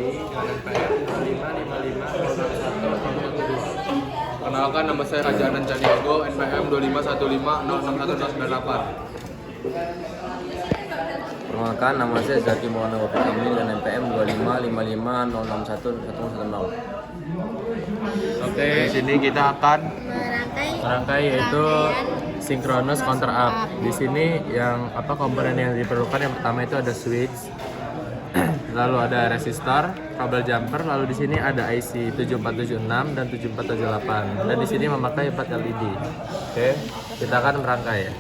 NPM 25550112. Kenalkan, nama saya Raja Anan Caniago, NPM 2515061098. Perkenalkan, nama saya Zaki Maulana Wafi Kamil dan NPM 2555061110. Oke, di sini kita akan merangkai yaitu synchronous counter up. Di sini yang komponen yang diperlukan yang pertama itu ada switch, lalu ada resistor, kabel jumper, lalu di sini ada IC 7476 dan 7478 dan di sini memakai 4 LED. Oke, kita akan merangkai ya.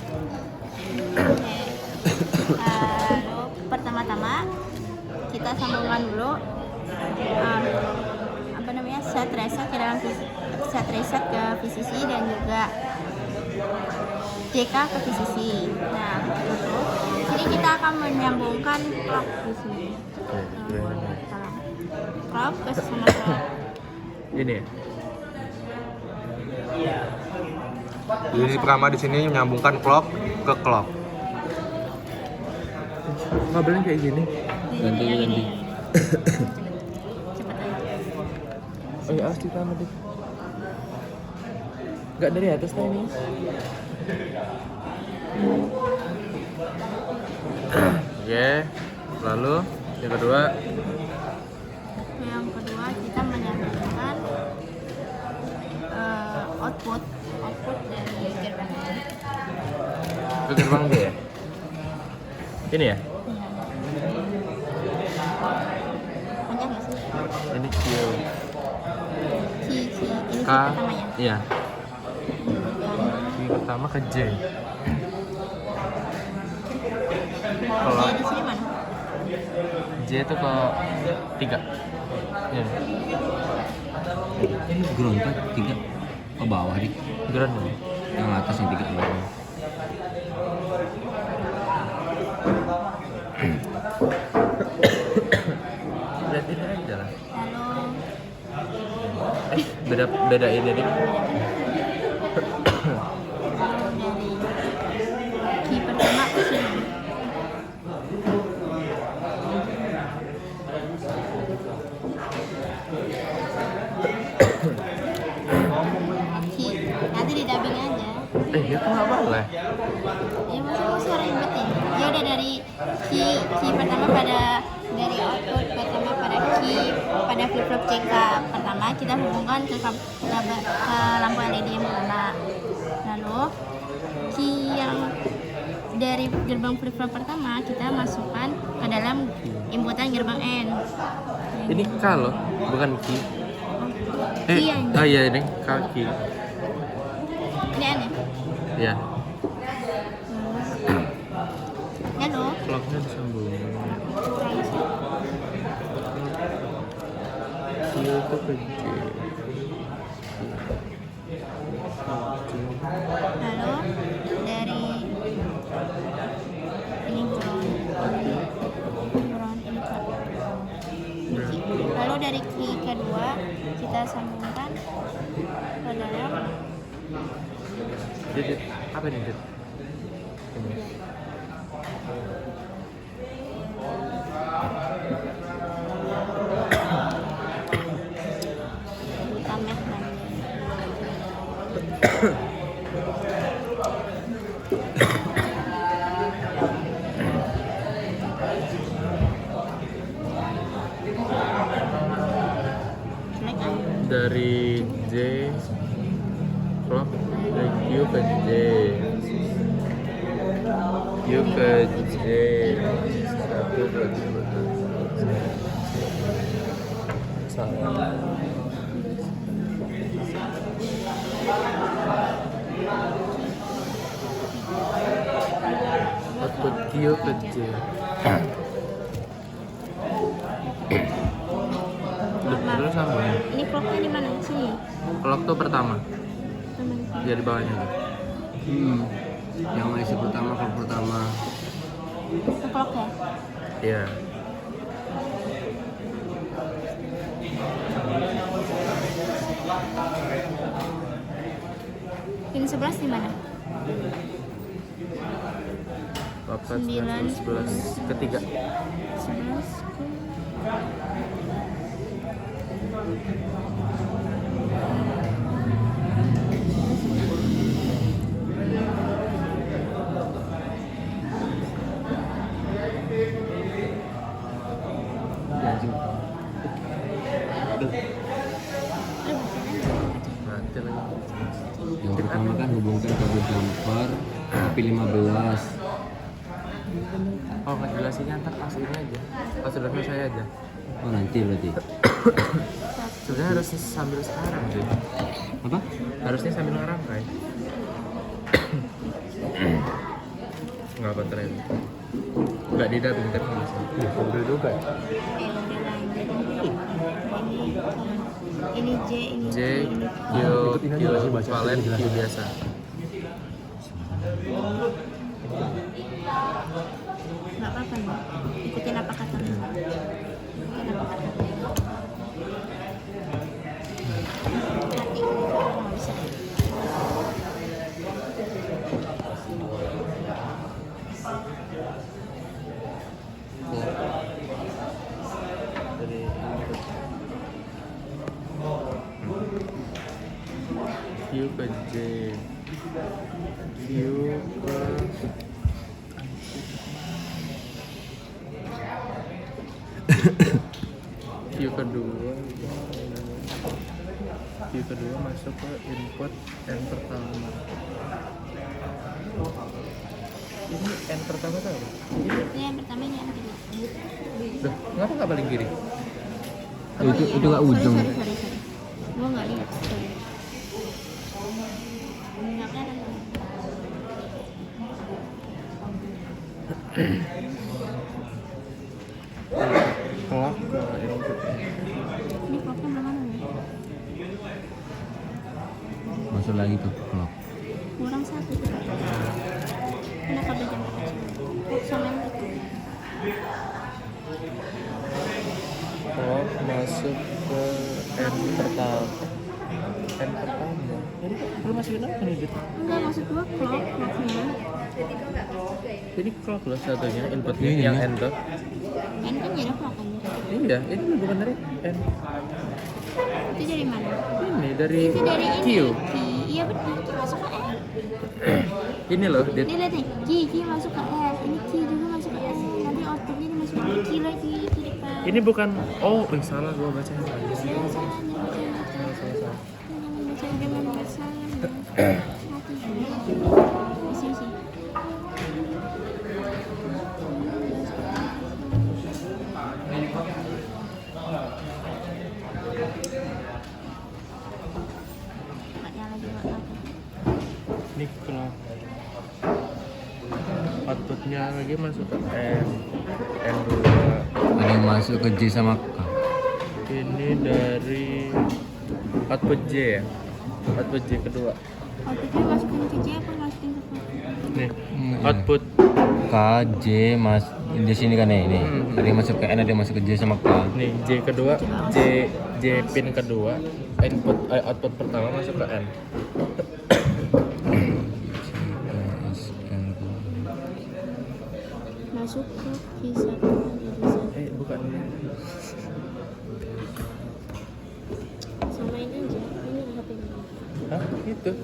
Lalu pertama-tama kita sambungkan dulu set reset ke VCC dan juga JK ke VCC. Nah, jadi kita akan menyambungkan clock di sini. Clock ke sana clock. Ini ya. Jadi pertama di sini menyambungkan clock ke clock. Kabelnya kayak gini. Ganti. Oh ya, harus ditambah deh. Enggak dari atas lah ini. Oke, lalu yang kedua kita menyambungkan output dari gerbang. ke gerbang dia ya? Ini ya? Panjang nggak sih? Ini Q. Ini K. pertama ya? Iya. Q pertama ke J. Kalau Di sini mana? J itu ke 3. Ya. Ini ground kan 3 ke bawah nih. Ground. Yang atas yang 3 ke bawah. Lihat ini aja lah. Lalu Beda ini nih. dari key pertama ke sini. Key, nanti di dubbing aja. Itu nggak boleh. Ya masa suara ribet ya? Ya udah dari key pertama dari output pertama pada key pada flip flop CK pertama kita hubungkan ke lampu LED yang menyala. Lalu key yang dari gerbang flip flop pertama kita masukkan ke dalam inputan gerbang N. Ini K loh, bukan Q. Key yang Oh iya ini kaki. ini N ya? Ya. Lalu Clocknya disambung. kurang sih. Q itu ke J. Lalu dari ini ground ini Kak. Lalu dari key kedua kita sambungkan ke dalam Jadi apa nih, Dit? Ini. utamet namanya. Jelek ah. Dari J clock dari Q ke J. Q ke J. Satu ke dua. Salah. Output Q ke J. Terus sambung. Ini clocknya di mana sini? Clock tuh pertama. Teman. Dia di bawahnya tuh. Yang IC pertama, clock pertama. Itu clock ya? Iya. Pin 11 di mana? 8, 9, 11, ketiga. 11 ke Anjing. Mati lagi. Yang pertama kan hubungkan kabel jumper tapi 15. Oh nggak jelasinnya ntar pas ini aja. Pas sudah selesai aja. Oh nanti berarti. Sebenarnya harus sambil sekarang sih. Apa? Harusnya sambil ngerangkai. Nggak apa tren. Nggak di dubbing tapi bisa. Sambil juga. Ini J, ini J, ini Q, Q, valen, Q biasa. nggak apa-apa nih. Ikutin apa katanya. Ikutin apa katanya. Hati, nggak bisa. Dari Q ke J, Q ke Q kedua, Q kedua masuk ke input N pertama. Ini N pertama tuh apa? Ini yang pertama, ini yang kedua. Duh, kenapa nggak paling kiri? Itu nggak ujung. Sorry. Gua nggak lihat. Sorry. Nggak kelihatan. Clock ke input. Ini clocknya belum ada nih. Masuk lagi ke clock. Kurang satu tuh. Ini kabel jam sama yang itu. Clock masuk ke N pertama. N pertama. Jadi belum masukin apa nih Dit? Enggak, maksud gua clocknya. Ini clock loh satunya inputnya Ini yang ya? N tuh. Kan jadi clock kan. Iya, ini bukan dari N. Itu dari mana? Ini dari Itu dari Q. ini. Q. Iya benar, Q masuk ke N. Ini loh, Dit. Ini lihat nih, Q masuk ke N. Ini Q juga masuk ke N. Nanti outputnya ini masuk ke Q lagi ke depan. Ini bukan oh, salah gua bacanya. Salah. Jangan baca salah. Hati. Sini. Ini clock. Outputnya lagi masuk ke N. N2. Ada yang masuk ke J sama K. Ini dari output J ya. Output J kedua. Outputnya masukin ke J apa masukin ke K? Nih, output K, J, mas di sini kan nih. Nih. Ada yang masuk ke N, ada yang masuk ke J sama K. nih J kedua, J pin kedua, output pertama masuk ke N. Masuk ke Q1 jadi Bukan ini. samain aja. Ini HP ini. Hah? Itu.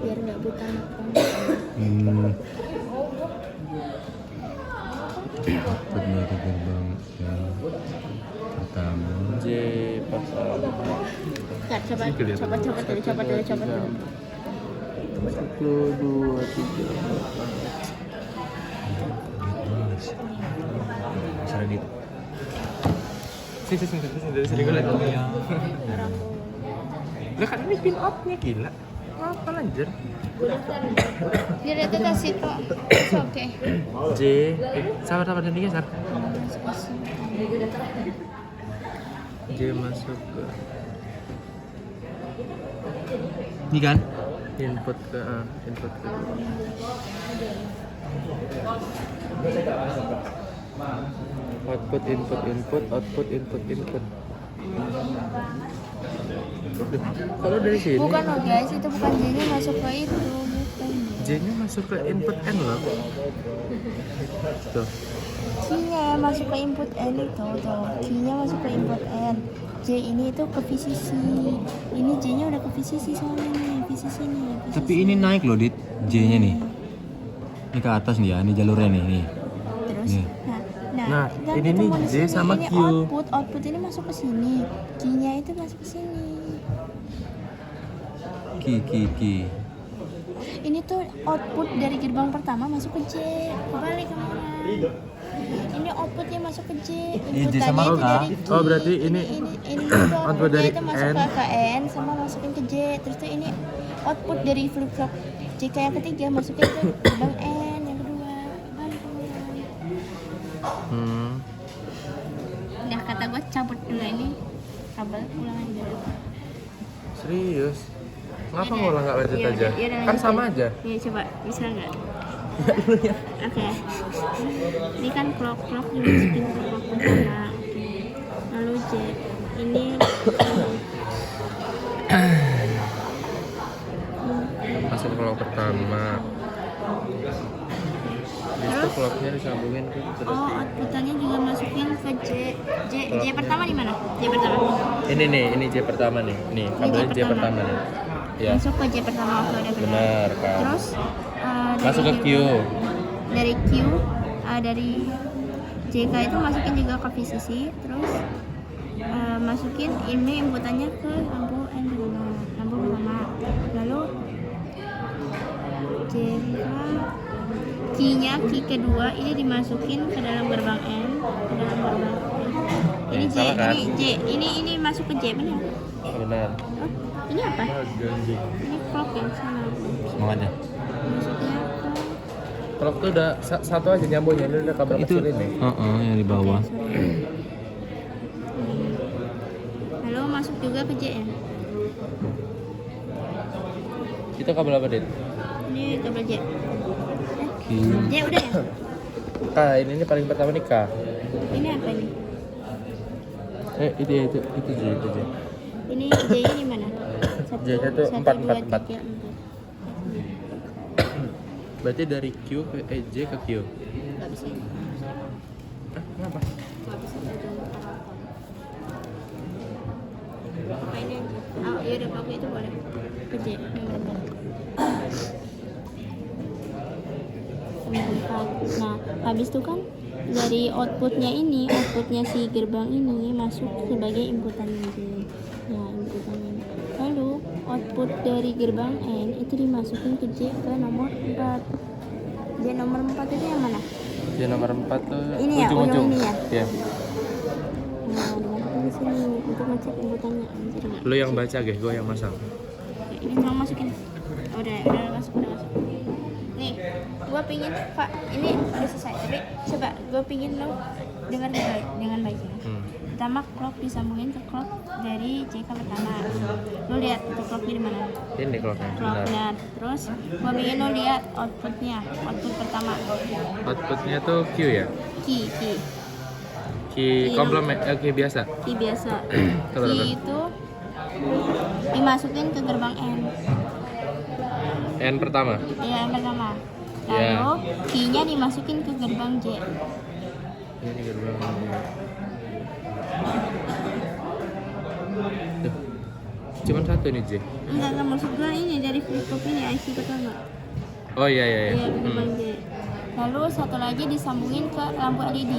Biar nggak buta mata. Benar gerbang yang pertama. J pasal Nggak, coba dulu. 1, 2, 3. Masalah di Sini dari sini gue lihat. Lah kan ini pin off-nya gila. Apa lanjut? Dia itu tas itu. Oke. J, sabar dan geser. J masuk ke ini kan? input ke output output input. Kalau dari sini Bukan loh guys, itu bukan J-nya masuk ke itu, bukan. J-nya masuk ke input N loh. Tuh. Q-nya masuk ke input N itu tuh. Q-nya masuk ke input N. J ini itu ke VCC. Ini J-nya udah ke VCC soalnya nih, VCC nih. VCC. Tapi ini naik loh Dit, J-nya nih. Ini ke atas nih ya, ini jalurnya nih. Terus, Nih. Nah, dan ini nih ketemu di J sini. sama Ini Q. output ini masuk ke sini. Q-nya itu masuk ke sini. Ki. Ini tuh output dari gerbang pertama masuk ke J. Kebalik kamera. Ini outputnya masuk ke J. J sama Inputannya itu K. dari J. Oh, berarti ini juga output dari itu masuk N. ke N sama masukin ke J. Terus tuh ini output dari flip flop JK yang ketiga masukin ke gerbang N yang kedua. Kebalik kamera. Udah kata gue cabut dulu ini kabel ulang aja. Serius? Kenapa Yaudah. ngulang nggak lanjut Yaudah, aja? yaudah, Kan lanjut sama ya. aja. Iya coba bisa nggak? Oke. Ini kan clock dimasukin ke clock pertama. Oke. Lalu J ini Masuk ke clock pertama. Habis itu clocknya disambungin ke terus oh outputannya juga masukin ke J pertama di mana? J pertama. ini J pertama nih. Nih, kabelnya J pertama nih. Ya. Masuk ke J pertama oke udah benar. Benar, kan. Terus Masuk ke Q. Dari Q dari JK itu masukin juga ke VCC. Terus masukin ini inputannya ke lampu pertama. Lalu JK Q-nya Q kedua ini dimasukin ke dalam gerbang N, ke dalam gerbang N. Ini J, salah kan? ini masuk ke J benar? Benar. Oh, ini apa? Ini clock yang sana. Semangat ya. Masuknya ke Clock tuh udah satu aja nyambungnya, ini udah kabel Itu kecil ini. yang di bawah. Oke, sorry. Lalu masuk juga ke J ya? Itu kabel apa, Dit? Ini kabel J. Ki. J udah ya? K, ini paling pertama nih K. Ini apa ini? Itu J. Ini J-nya di mana? J-nya tuh 4. 4. Berarti dari Q ke J ke Q. Nggak bisa. Kenapa? Nggak bisa pakai ini aja. Oh iya udah pakai itu boleh. Ke J nomor 4. Nah habis itu kan dari outputnya si gerbang ini masuk sebagai inputan J. Nah inputan ini. Lalu output dari gerbang N itu dimasukin ke J ke nomor 4. J nomor 4 itu yang mana? J nomor 4 tuh Ini ya, ujung-ujung. ujung ini ya? Iya. Nah dimasukin di sini untuk ngecek inputannya. Anjir nggak? Lu yang baca, gue yang masang. Ini mau masukin. Oh, udah masuk. Nih, gua pingin Pak, ini udah selesai. Tapi coba gua pingin lo dengan baik ya. Pertama clock disambungin ke clock dari JK pertama. Lo lihat itu clocknya di mana? Ini clocknya, Clock benar. benar. Terus gua pingin lo lihat output pertama. Outputnya tuh Q ya? Key Q komplement, Q biasa. key biasa. Coba. Key itu dimasukin ke gerbang N. N pertama. Iya, yang pertama. Ya. Lalu key-nya dimasukin ke gerbang J. Ini gerbang. Tuh. Cuman satu nih J. Enggak maksud gua ini dari flip-flop ini IC pertama. Oh iya. Iya, ke gerbang J. Lalu satu lagi disambungin ke lampu LED.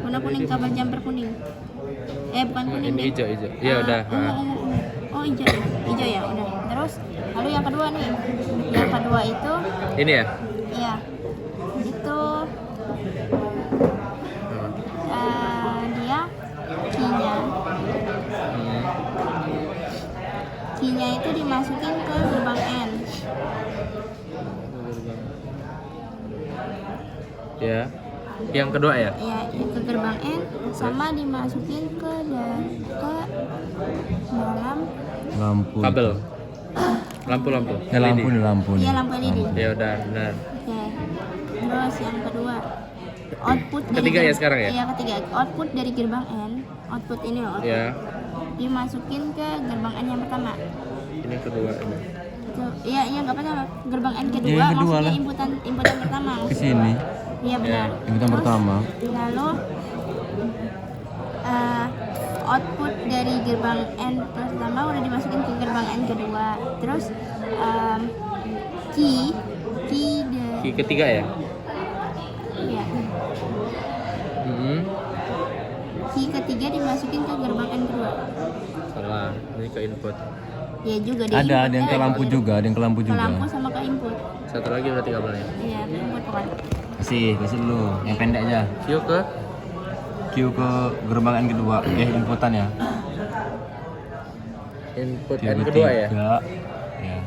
Warna kuning, kabel jumper kuning. Bukan Nah, kuning ini deh. hijau. Iya udah. Oh, hijau ya, udah. Terus lalu yang kedua nih. Yang kedua itu Ini ya? iya. Itu dia key-nya. Key-nya itu dimasukin ke gerbang N. Ya. Yang kedua ya? Ya, ke gerbang N sama dimasukin ke dalam Lampu. Kabel. Lampu. Lampu LED. nih lampu nih. iya lampu LED. Ya udah, benar. Oke. Terus yang kedua output dari Ketiga ya sekarang ya? Iya, ketiga. Output dari gerbang N, output ini loh. Ya. Dimasukin ke gerbang N yang pertama. Ini kedua ini. Iya, nggak pertama. Gerbang N kedua, Ya, yang kedua maksudnya lah. inputan pertama. Ke sini. Iya benar. Inputan Terus, pertama. Lalu output dari gerbang N pertama udah dimasukin ke gerbang N kedua. Terus key Key ketiga ya? iya. Mm-hmm. Key ketiga dimasukin ke gerbang N kedua. Salah, ini ke input. Ya juga di Ada input yang ke kan. lampu juga, ada yang ke lampu Ke juga. lampu sama ke input. Satu lagi berarti kabelnya. Iya, ke input kan. Kasih dulu. Yang pendek aja. Q ke Q ke gerbang N kedua. Inputan ya. input Q N kedua ya? ketiga. Ya.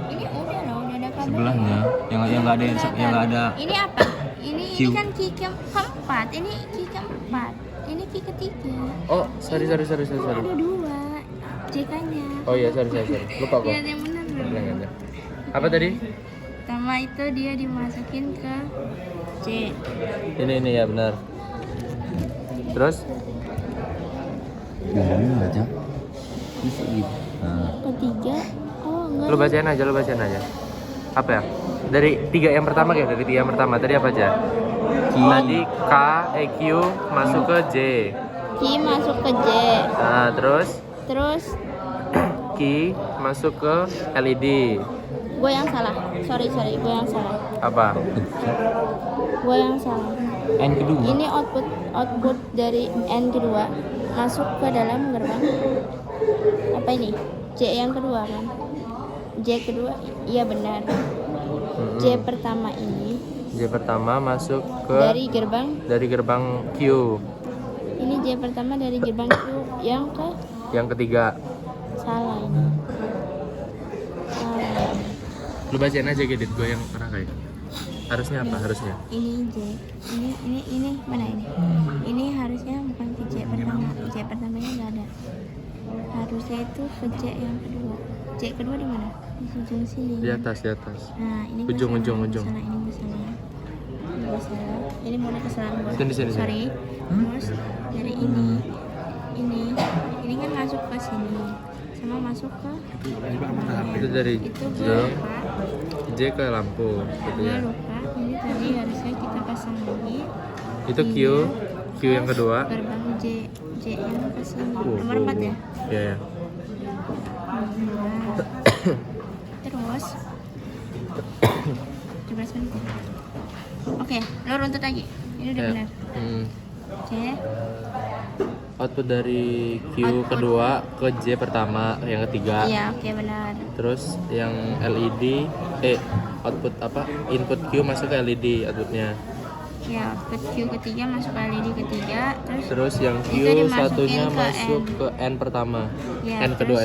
Ini udah loh, udah ada kabel. Sebelahnya yang nggak ada yang nggak ada. Ini apa? Ini Q. kan key keempat. Ini key keempat. Ini key ketiga. Oh, sorry. Ada dua. JK-nya. Oh iya, sorry. Lupa kok. Iya, yang benar. Bilang aja. Apa tadi? Pertama itu dia dimasukin ke C. Ini ya benar. Terus? Ini aja. Ini. Nah. Ketiga, oh enggak. Lu bacain aja. Apa ya? Dari tiga yang pertama ya, dari tiga yang pertama tadi apa aja? Tadi Q masuk ke J. Q masuk ke J. Nah, terus Terus Q masuk ke LED. gue yang salah. Sorry, gue yang salah. Apa? Gue yang salah. N kedua. Ini output dari N kedua masuk ke dalam gerbang apa ini? J yang kedua kan? J kedua, iya benar. J pertama ini J pertama masuk ke dari gerbang Q. ini J pertama dari gerbang Q Yang ketiga. salah ini. Lu bacain aja Gedit, gue yang pernah kayak. Harusnya apa? Harusnya. Ini J. Ini mana ini? Ini harusnya bukan ke J pertama. J pertamanya nggak ada. Harusnya itu ke J yang kedua. J kedua di mana? Di ujung sini. Di atas. Nah, ini Ujung. Ini masalah. Ini mulai kesalahan gua. Sini. Sorry. Terus dari ini kan masuk ke sini. Sama masuk ke Itu dari itu J. gua lupa. J ke lampu gitu Gua ya. lupa. Ini tadi harusnya kita pasang lagi. Itu Q yang kedua. Gerbang J yang ke sini. Nomor 4 ya. Iya. Terus 17 menit ya? Oke, lo runtut lagi. Ini udah benar. C Output dari Q kedua ke J pertama, yang ketiga. iya, oke benar. Terus yang LED output apa? Input Q masuk ke LED outputnya. Ya, output Q ketiga masuk ke LED ketiga. Terus yang Q itu dimasukin satunya ke masuk N. ke N pertama. Ya, N kedua.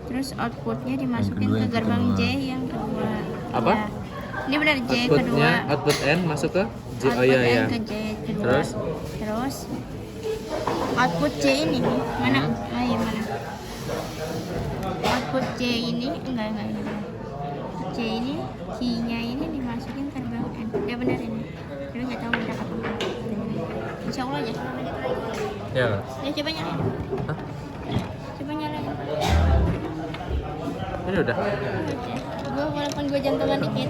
Terus outputnya dimasukin kedua, ke yang gerbang kedua. J yang kedua. Apa? Ya. Ini benar J Outputnya kedua. output N masuk ke J. Oh Output iya N iya. ke J kedua. Terus? Output J ini mana? Iya mana? Output J ini enggak ini. J ini key-nya ini dimasukin ke gerbang N. Ya benar ini. Tapi nggak tahu benar apa enggak. Insya Allah aja. Ya. Ya coba nyalain. Hah? Coba nyalain. Ini udah. Gue walaupun gue jantungan dikit.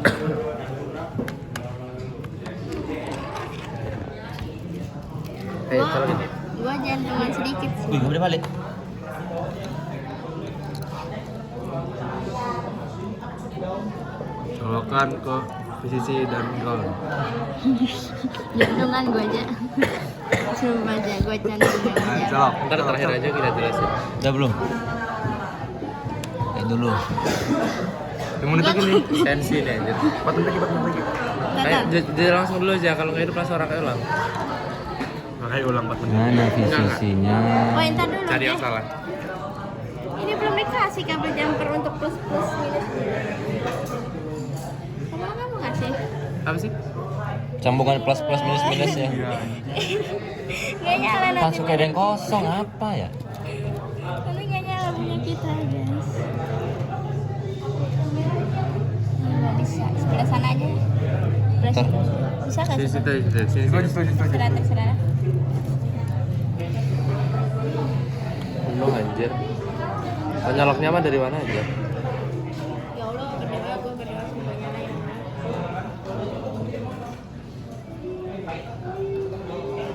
Kalau gitu. Gue jantungan sedikit sih. Wih, nggak boleh balik. Colokan ke posisi dan gol. Jantungan gue aja. Sumpah aja, gue jantungan aja. Colok. Ntar terakhir aja kita jelasin. Udah belum? Dulu. Yang mau itu gini, tensi nih anjir. 4 menit lagi. Jadi langsung dulu aja, kalau nggak itu pas suara kayak ulang. Makanya ulang 4 menit. Mana posisinya? Oh, entar dulu. Cari yang Oke. salah. Ini belum dikasih kabel jumper untuk plus minus. Kamu ngasih? Apa sih? Sambungan plus minus ya. Nggak nyala nanti. Masuk kayak ada yang kosong apa ya? Nanti nggak nyala punya kita, guys. Nggak bisa. Sebelah sana aja. Sebelah sini. Bisa nggak sih? Sini. Terserah. anjir. Penyoloknya mah dari mana aja? Ya Allah, berdoa semuanya lah ya.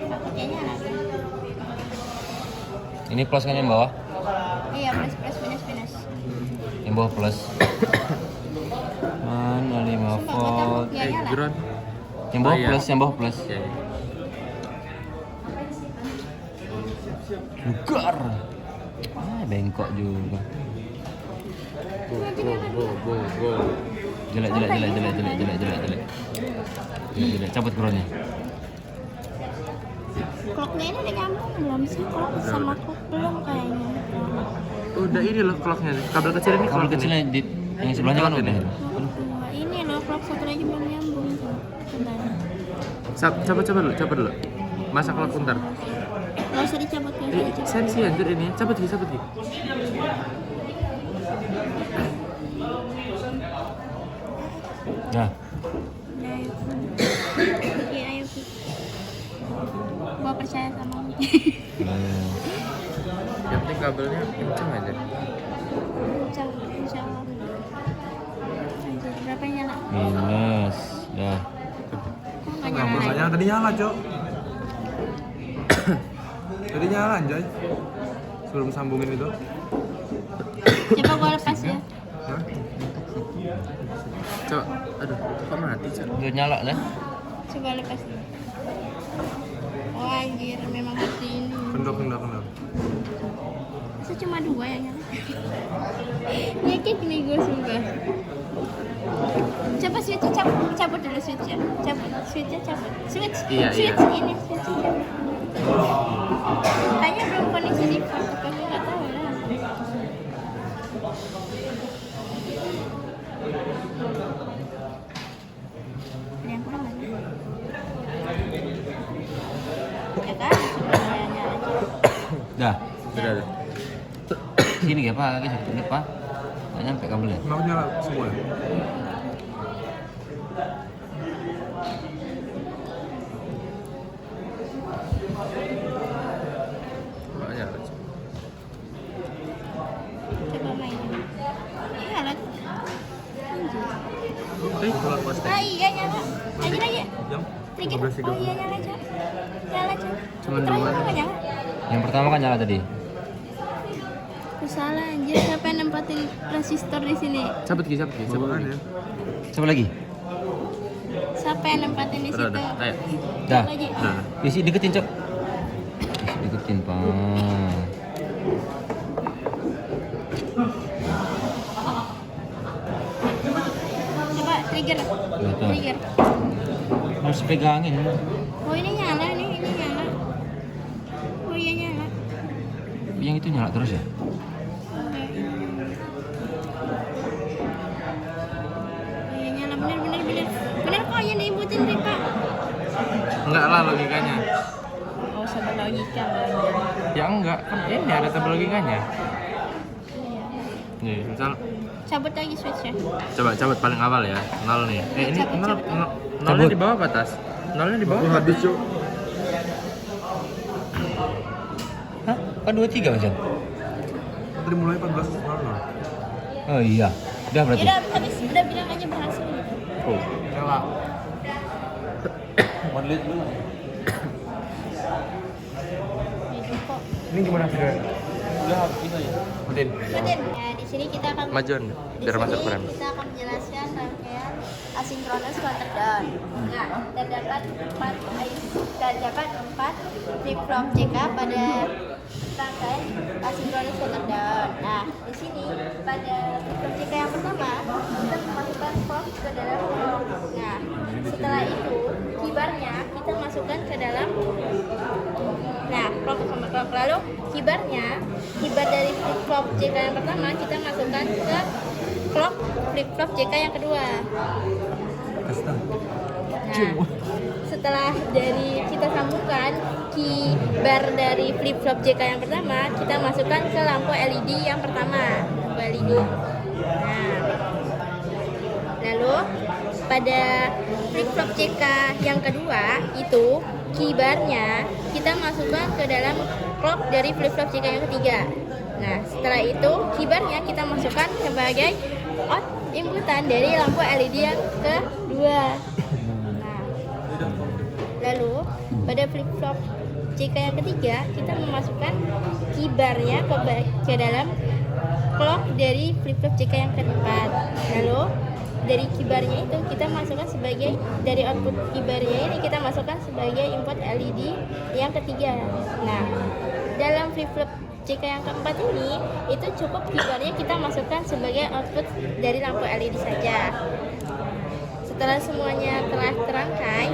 Takutnya nyala. Ini plus kan yang bawah? Iya, plus minus. Yang bawah plus. Mana 5 Sumpah, gua takut volt? dia nyala. Drone. Yang bawah Oh, iya. plus, yang bawah plus. Ya, ya. Lugar. Bengkok juga. Go. Jelek. Cabut groundnya. Clocknya ini udah nyambung belum sih? Clock sama clock belum kayaknya. Udah ini loh clocknya. Kabel kecil ini Kalau clock kecilnya ini. di yang sebelahnya kan Clock udah. ini. Nah, ini loh clock satu lagi belum nyambung tuh. Sebentar. Coba dulu. Masa clock bentar. Gak usah dicabut, gak usah dicabut. Sensi anjir ini. Cabut Gi. Nah, Oke, ayo Ki. Gua percaya sama lu. Yang penting kabelnya kenceng aja. Insya Allah. Anjir, berapa yang nyala? minus. Dah. Kok nggak nyala lagi? Tadi nyala, Cok. Tadi nyala, anjay. Sebelum sambungin itu. Coba gua lepas ya. Hah? Coba, aduh, kok mati, Cok? Udah nyala dah. Coba lepas. Oh anjir, memang seperti ini. Kendor. Masa cuma 2 yang nyala? Nyekik nih gue sumpah. Coba switch cabut dulu switch-nya. Switch. Iya. Ini switch. Kayaknya belum kondisi di default, tapi nggak tahu lah. Ada yang kurang nggak? Ya kan, sebenarnya aja. Dah. Udah. Sini ya Pak, lagi satu menit Pak. Nggak nyampe kabelnya. Kenapa nyala semua? Kok nyala, Cok? Coba main. Iya lah. Keluar pas Ah iya nyala. Lagi. jam Trigger. 15.30. Oh iya nyala Cak. Cuma Terakhir 2. apa nyala? Yang pertama kan nyala tadi. Aku salah anjir, siapa yang nempatin resistor di sini? Cabut Gi. Bawaan ya. Coba lagi. Siapa yang nempatin di situ? Udah. Ayo. Dah. Lagi. Udah. Isi deketin, Cok. Isi deketin, Pak. Coba trigger. Betul. Trigger. Harus pegangin. Oh ini nyala nih, ini nyala. Oh iya nyala. Yang itu nyala terus ya? Oke. Oh iya nyala, bener. Bener kok yang diibutin nih Pak. Enggak lah logikanya. Oh sama logika. Ya enggak, kan ini ada tabel logikanya. Iya. Nih, misal Cabut lagi switchnya. coba cabut paling awal ya. 0 nih. Ini Cabut. nolnya Cabut. di bawah batas. Nolnya di bawah. Aku habis, Cok. Hah? Kan 23 Mas Jan? Tadi mulai 14.00. Oh iya. Udah berarti. Udah habis, udah bilang aja berhasil. Oh. Nyala. Itu kok. Ini gimana videonya? Udah habis aja. Udin, Udin, ya di sini kita akan majuan di biar masuk sini frame. kita akan menjelaskan rangkaian asynchronous counter down. Nah, terdapat 4 flip flop CK pada rangkaian asynchronous counter down. Nah, di sini pada flip flop CK yang pertama kita memasukkan clock ke dalam clock. Nah, setelah itu kibarnya kita masukkan ke dalam clock sama clock. Lalu kibar dari flip flop CK yang pertama kita masukkan ke clock flip flop CK yang kedua. Nah, setelah dari kita sambungkan kibar dari flip flop CK yang pertama, kita masukkan ke lampu LED yang pertama, lampu LED. Nah, lalu pada flip flop CK yang kedua itu kibarnya kita masukkan ke dalam clock dari flip flop CK yang ketiga. Nah, setelah itu kibarnya kita masukkan sebagai inputan dari lampu LED yang kedua. Nah, lalu pada flip flop CK yang ketiga kita memasukkan kibarnya ke dalam clock dari flip flop CK yang keempat. Lalu dari kibarnya itu kita masukkan sebagai, dari output kibarnya ini kita masukkan sebagai input LED yang ketiga. Nah, dalam flip flop CK yang keempat ini itu cukup kibarnya kita masukkan sebagai output dari lampu LED saja. Setelah semuanya telah terangkai,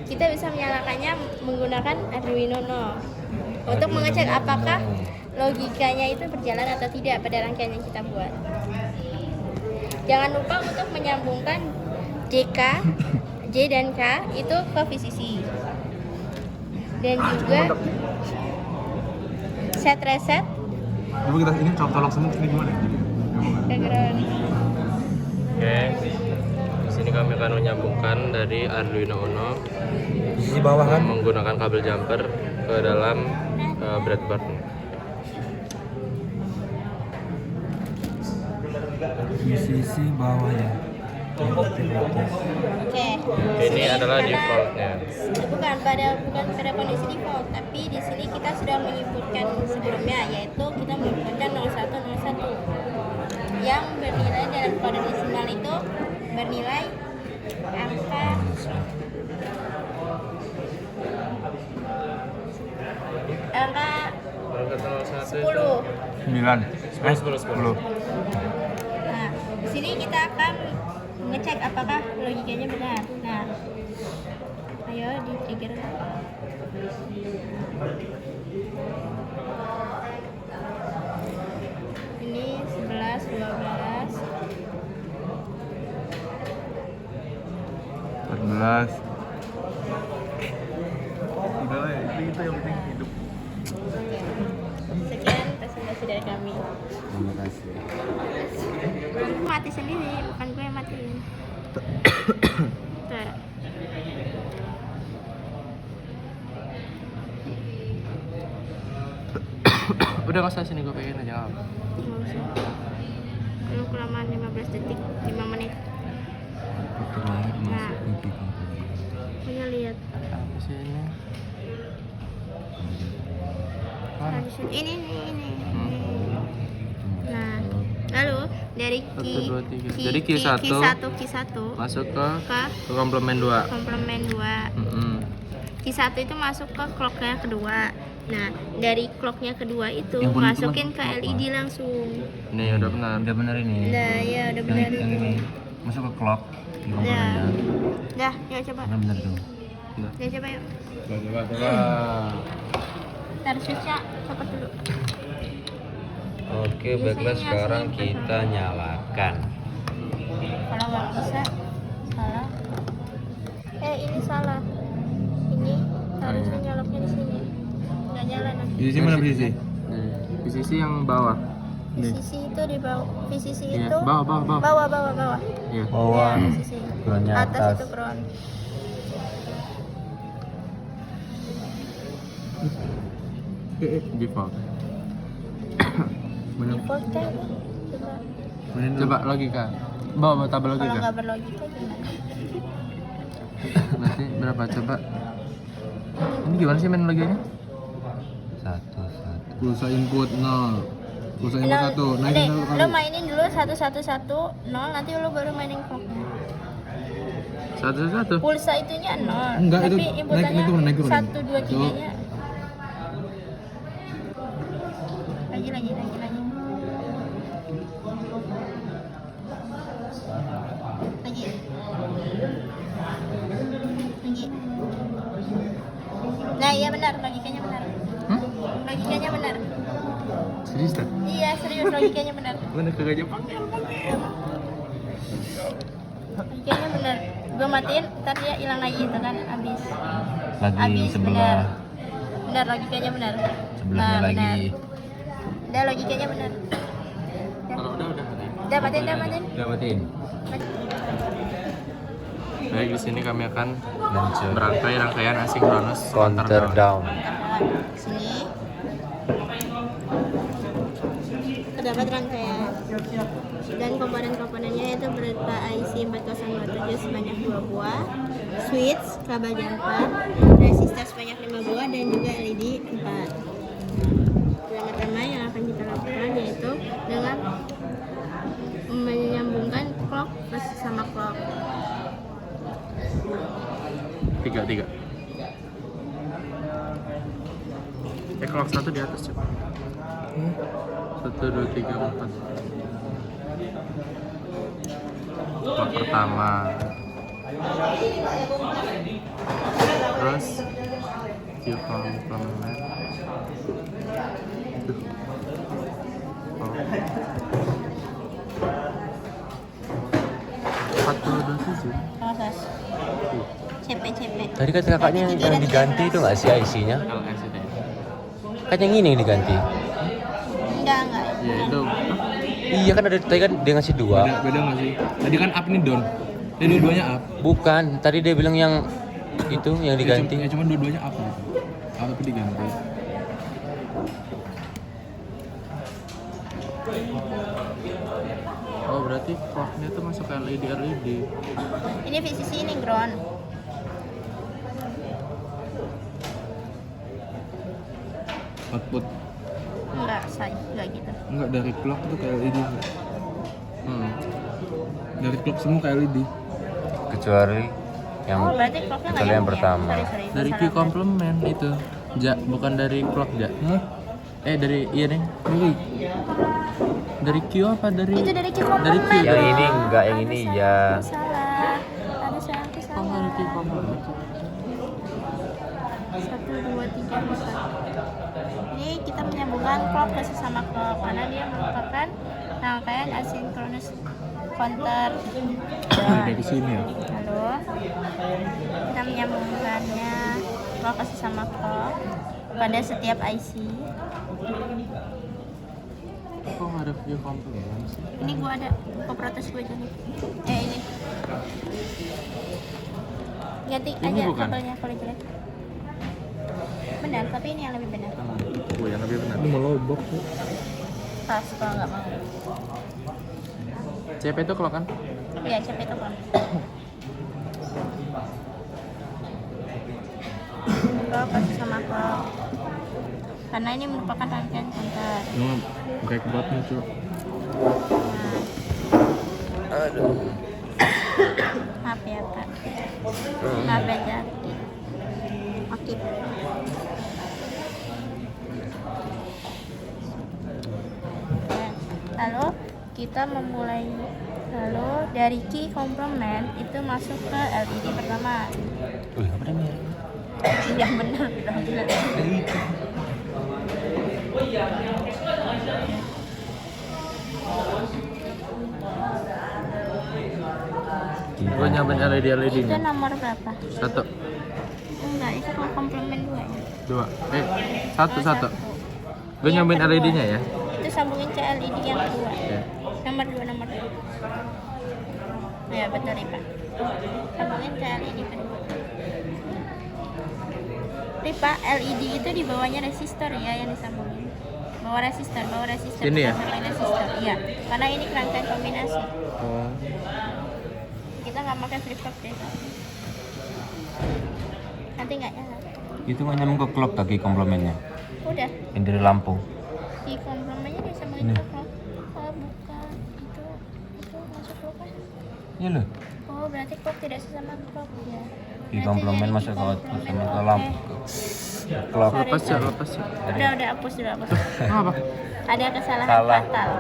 kita bisa menyalakannya menggunakan Arduino Uno untuk mengecek apakah logikanya itu berjalan atau tidak pada rangkaian yang kita buat. Jangan lupa untuk menyambungkan JK, J dan K itu ke VCC. Dan juga set reset Coba kita ini colok semua sini gimana? background. Oke. Di sini kami akan menyambungkan dari Arduino Uno Di sisi bawah kan? menggunakan kabel jumper ke dalam breadboard. Di sisi bawah ya. Oke. Ini adalah defaultnya. Bukan pada kondisi default, tapi di sini kita sudah menginputkan sebelumnya, yaitu kita menginputkan 0101 yang bernilai dalam kode desimal itu bernilai angka Angka 10. 9. 10. Nah, di sini kita akan mengecek apakah logikanya benar. Nah, ayo di trigger. Ini 11, 12. 14. Udah lah ya, itu yang penting hidup. Sekian presentasi dari kami. Terima kasih. Mati sendiri, bukan gue yang matiin. Tuh. Udah nggak usah, sini gue pengen aja. Nggak usah. Kalau kelamaan 15 detik, 5 menit. Nah, punya lihat. Di sini. Nah, di sini. Ini. Nah, lalu dari Satu, dua, tiga. Jadi Q1 masuk ke komplement 2. komplement 2. Q1 itu masuk ke clocknya kedua. Nah, dari clocknya kedua itu Yang kuning itu masukin ke apa? LED langsung. Nih udah benar. Udah benar ini. Nah, ya udah benar Yang itu. ini masuk ke clock di Nah, komponennya. dah, yuk coba. Benar tuh. Ya coba yuk. Coba. Ntar switch-nya copot dulu. Oke, baiklah, sekarang kita nyalakan. Kalau nggak bisa, salah. Ini salah. Ini harusnya nyaloknya di sini. Nggak nyala nanti. Di sini mana posisi? Di sisi yang bawah. VCC itu di bawah. VCC Iya, itu bawah. bawah. Iya. Bawah. Ya, VCC. Groundnya Atas atas. itu ground. Default. Default kan? Coba. Coba logika. Bawa tabel Kalau logika. nggak berlogika gimana? Nanti berapa coba? Ini gimana sih main logikanya? Satu. Pulsa input 0. Pulsa input Nah, 1. nanti Naikin satu lo kali. mainin dulu 11110, nanti lo baru mainin clocknya. Satu. Pulsa itunya 0, Enggak, tapi itu inputannya naik turun. 1, 2, 3 Tuh. nya. Lagi. Nah, iya benar, logikanya benar. Logikanya benar. Serius tak? Iya, serius, logikanya benar. Mana kagaknya pakai? Logikanya benar. Gue matiin, ntar dia hilang lagi itu kan, habis. Lagi Habis, sebelah. Benar, logikanya benar. Sebelahnya Nah, lagi. benar. Udah, logikanya benar. Kalau udah. Udah matiin. Udah matiin. Baik, di sini kami akan Lanjut. merangkai rangkaian asinkronus Counter down. Sini. terdapat rangkaian. Dan komponen-komponennya itu berupa IC 4027 sebanyak 2 buah, switch, kabel jumper, resistor sebanyak 5 buah, dan juga LED 4. Pertama-tama yang akan kita lakukan yaitu dengan menyambungkan clock sama clock. 3. Clock 1 di atas, Cep. 1, 2, 3, 4. Clock pertama. Terus Q complement. Itu. Oh. 427. Proses CP. Tadi kata kakaknya yang diganti itu nggak sih IC-nya? LS itu ya. Kan yang ini yang diganti. Enggak. Ya itu. Iya kan ada tadi kan dia ngasih 2. Beda nggak sih? Tadi kan up ini down. Ini dua-duanya up. Bukan, tadi dia bilang yang itu yang diganti. Ya cuma dua-duanya up gitu. Up tapi diganti. Oh berarti clocknya tuh masuk ke LED. Ini VCC, ini ground. Output. Enggak gitu. Enggak, dari clock itu ke LED. Hmm. Dari clock semua ke LED. Kecuali yang Oh, berarti clocknya nggak kecuali yang nyambung ya? pertama. Sorry, Dari Q salah. complement itu. Bukan dari clock, Ja. Hah? Dari iya nih. Dari Q apa dari? Itu dari Q complement. Dari Q. Yang ini enggak, yang ini ya. Salah. Ada salah. Oh, dari Q complement. 1, 2, 3, 4. Ini kita menyambungkan clock ke sesama clock karena dia merupakan rangkaian asynchronous counter. Dari sini ya. Lalu kita menyambungkannya clock ke sesama clock pada setiap IC. Kok nggak ada Q complement sih? Ini gua ada protes gue jadi. Ini. Ganti Ini aja bukan? kabelnya kalau jelek. Benar, tapi ini yang lebih benar. Yang lebih benar. Ini mau lobok tuh. Tas kalau nggak mau. CP itu clock kan? Iya, CP itu kan. Clock kasih sama clock. Karena ini merupakan rangkaian counter. Cuma break button cuy. Aduh. Maaf ya Kak. Maaf ya Jaki. Oke. Lalu kita memulai dari key complement itu masuk ke LED pertama. Wih, apa namanya? Yang benar bilang benar. Gue nyobain LED Itu nya. nomor berapa? 1, Enggak, itu kalau complement 2 ya. 2. 1. Gue nyobain LED nya ya. Itu sambungin ke LED yang kedua. Ya. Nomor 2. Ya betul Ripa. Sambungin ke LED kedua. Ripa, LED itu di bawahnya resistor ya yang disambungin. Bawa resistor. Ini ya? Sambungin resistor. Iya, karena ini rangkaian kombinasi. Oh. Kita nggak pakai flip flop deh. Nanti nggak nyala. Itu nggak nyambung ke clock kaki komplemennya. Udah. Yang dari lampu. Di komplemennya disambungin Ini. ke clock. Oh bukan, itu masuk clock kan? Iya loh. Oh berarti clock tidak sesama clock ya. Di Berarti komplemen jadi masuk ke komplemen. sama ke Oke. lampu. Clock. Sorry, Lepas ya, sorry. lepas ya. Udah hapus dulu. Apa? Ada kesalahan Salah. fatal.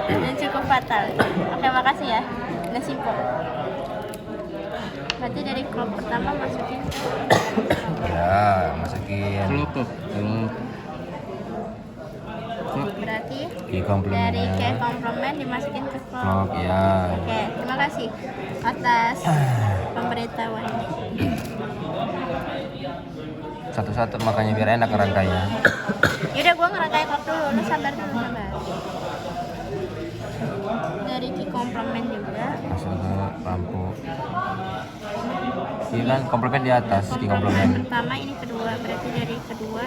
Dan cukup fatal. Oke, makasih ya. Udah simpel. Berarti dari clock pertama masukin Ya, masukin Clock tuh. Clock. berarti di komplemennya. dari ke komplement dimasukin ke clock. Clock ya. Oke, terima kasih atas pemberitahuannya. Satu-satu makanya biar enak ngerangkainya. Yaudah, gua ngerangkai clock dulu. Lu sabar dulu, sabar. Dari key komplement juga. Masuk ke lampu. Ini kan komplemen di atas di Komplement komplemen. pertama, ini kedua. Berarti dari kedua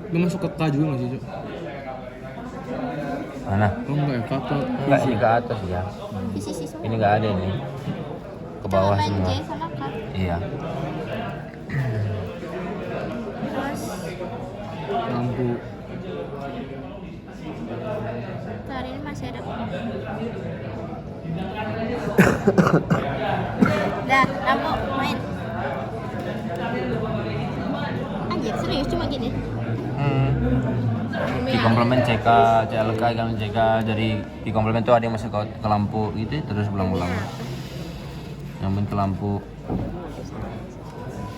Lu masuk ke K juga nggak sih, Cuk? Mana? Oh enggak, kakak. Enggak, ini ke atas ya. Di sisi semua. Ini nggak ada ini. Ke bawah Coba main semua. J sama K. Iya. Terus Lampu. ntar ini masih ada. Dah, lampu main. Anjir, serius cuma gini. Di komplement CK, CLK kan CK dari di komplement tuh ada yang masuk ke lampu gitu terus belang-belang. Nyambung ke lampu.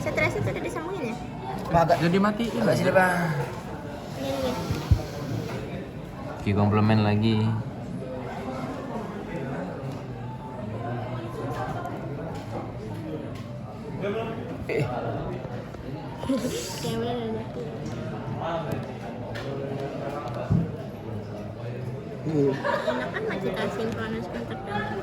Stres itu udah disambungin ya? Jadi matiin. Enggak sih, Pak. Ini. Di komplement lagi. Yang bener udah mati. Enakan mah kita sinkronis kontak dengan.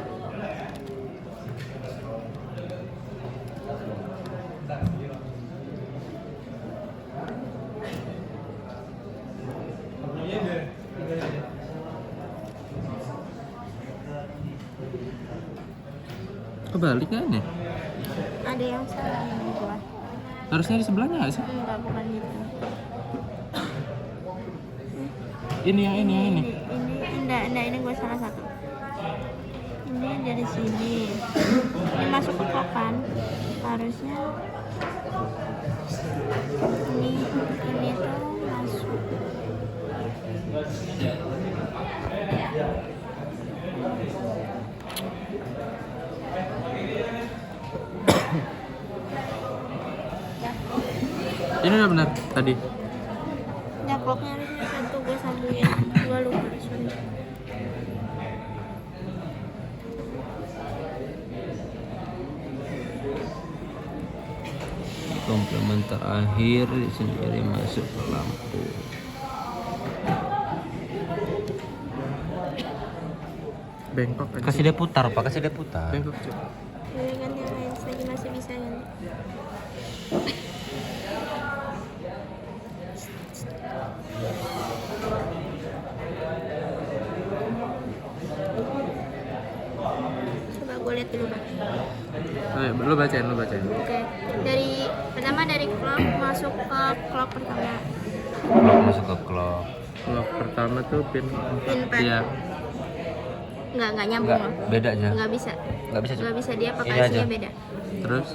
Kebalik kan ya? Ada yang salah yang gua. Harusnya di sebelahnya nggak sih? Enggak, bukan gitu. Ini yang ini. Ini enggak, ini gua salah satu. Ini dari sini. Ini masuk ke kokan. Harusnya ini tuh masuk. Ini udah benar tadi. Ya clocknya harusnya satu gue sambungin. Gue lupa, sorry. Komplement terakhir sendiri masuk ke lampu. Bengkok aja. Kasih dia putar, Pak. Kasih dia putar. Bengkok cuy. Ini kan yang lain lagi masih bisa kan. Coba gue lihat dulu Pak. Ayo, lu bacain. Oke. Pertama dari clock masuk ke clock pertama. Clock masuk ke clock. Blok pertama tuh pin. Pin 4. Iya. Enggak nyambung Enggak, loh. beda aja. Enggak bisa. Enggak bisa. Enggak bisa, dia pakai Ini aja. IC-nya beda. Terus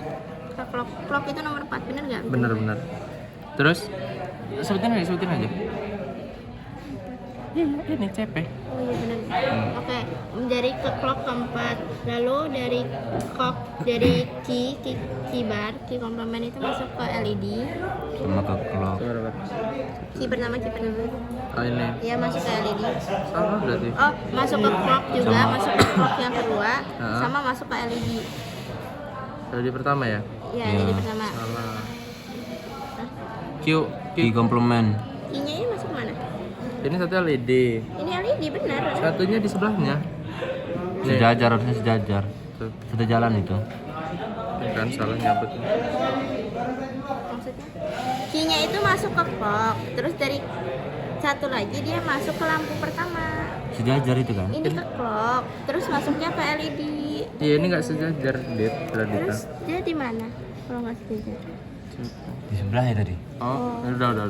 Ke clock itu nomor 4, bener nggak? bener. Terus sebutin aja. Ini CP. Oh iya benar. Oke, dari ke clock keempat, lalu dari key bar, key komplement itu masuk ke LED. Sama ke clock. Key pertama. Oh ini. Ya masuk ke LED. Sama berarti. Oh, masuk ke clock juga, Sama. masuk ke clock yang kedua, Ha. sama masuk ke LED. Tadi pertama ya? Ya, Iya. LED pertama. Salah. Q. Di komplement. Key-nya ini masuk mana? Ini satu LED. Ini LED benar. Satunya di sebelahnya. Nih. Sejajar, harusnya sejajar. Tuh. Satu jalan itu. Ini kan salah nyabut. Maksudnya key-nya itu masuk ke clock, terus dari satu lagi dia masuk ke lampu pertama. Sejajar itu kan? Ini ke clock, terus masuknya ke LED. Iya ini nggak sejajar, Dit. Berarti. Terus dia di mana? Kalau nggak sejajar. Di sebelahnya tadi. Oh, udah. Udah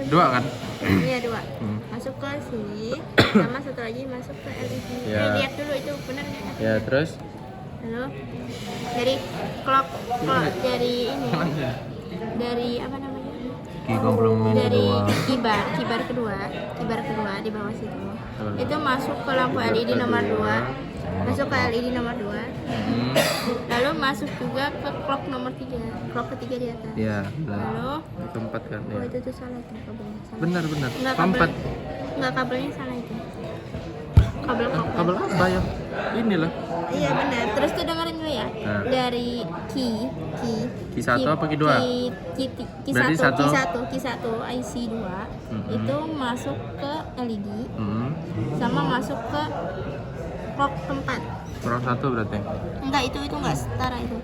Dua kan? Iya 2. Hmm. Masuk ke sini, sama satu lagi masuk ke LED. Ya. Lihat dulu itu benar nggak? Ya terus. Lalu dari clock dari ini, dari apa namanya? Di komplement Dari kedua. kibar kedua di bawah situ. Itu masuk ke lampu LED nomor 2. Masuk ke LED nomor 2. Hmm. Lalu masuk juga ke clock nomor 3. Clock ketiga di atas. Iya. Benar. Lalu Keempat kan? oh Ya. itu tuh salah itu kabelnya. Salah. Benar. Enggak Keempat. Enggak, kabelnya salah itu. Kabel clock. Kabel apa ya? Ini loh. Iya benar. Terus tuh dengerin gue ya. Nah. Dari key satu apa key dua? Key Berarti 1 IC 2 itu masuk ke LED Hmm. sama masuk ke clock keempat. Kurang satu berarti. Enggak, itu enggak setara itu.